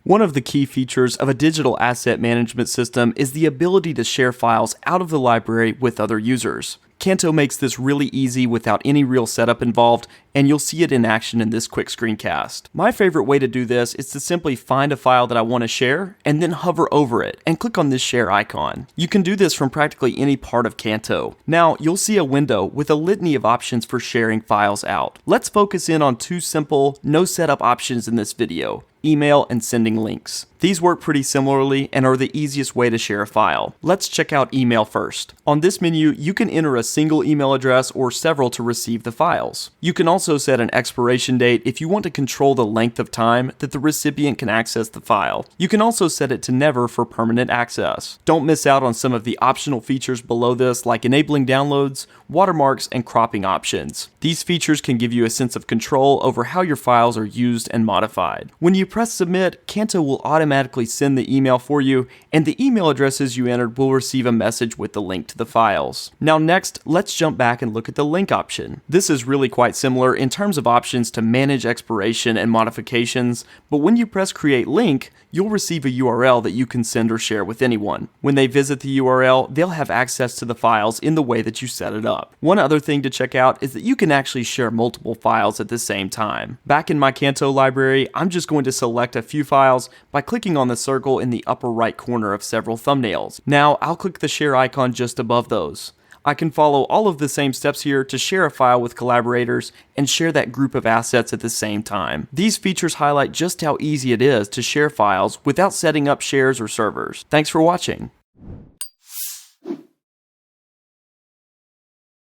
One of the key features of a digital asset management system is the ability to share files out of the library with other users. Canto makes this really easy without any real setup involved, and you'll see it in action in this quick screencast. My favorite way to do this is to simply find a file that I want to share, and then hover over it, and click on this share icon. You can do this from practically any part of Canto. Now, you'll see a window with a litany of options for sharing files out. Let's focus in on two simple, no setup options in this video: email and sending links. These work pretty similarly and are the easiest way to share a file. Let's check out email first. On this menu, you can enter a single email address or several to receive the files. You can also set an expiration date if you want to control the length of time that the recipient can access the file. You can also set it to never for permanent access. Don't miss out on some of the optional features below this, like enabling downloads, watermarks, and cropping options. These features can give you a sense of control over how your files are used and modified. When you press submit, Canto will automatically send the email for you, and the email addresses you entered will receive a message with the link to the files. Now next, let's jump back and look at the link option. This is really quite similar in terms of options to manage expiration and modifications, but when you press create link, you'll receive a URL that you can send or share with anyone. When they visit the URL, they'll have access to the files in the way that you set it up. One other thing to check out is that you can actually share multiple files at the same time. Back in my Canto library, I'm just going to select a few files by clicking on the circle in the upper right corner of several thumbnails. Now, I'll click the share icon just above those. I can follow all of the same steps here to share a file with collaborators and share that group of assets at the same time. These features highlight just how easy it is to share files without setting up shares or servers. Thanks for watching.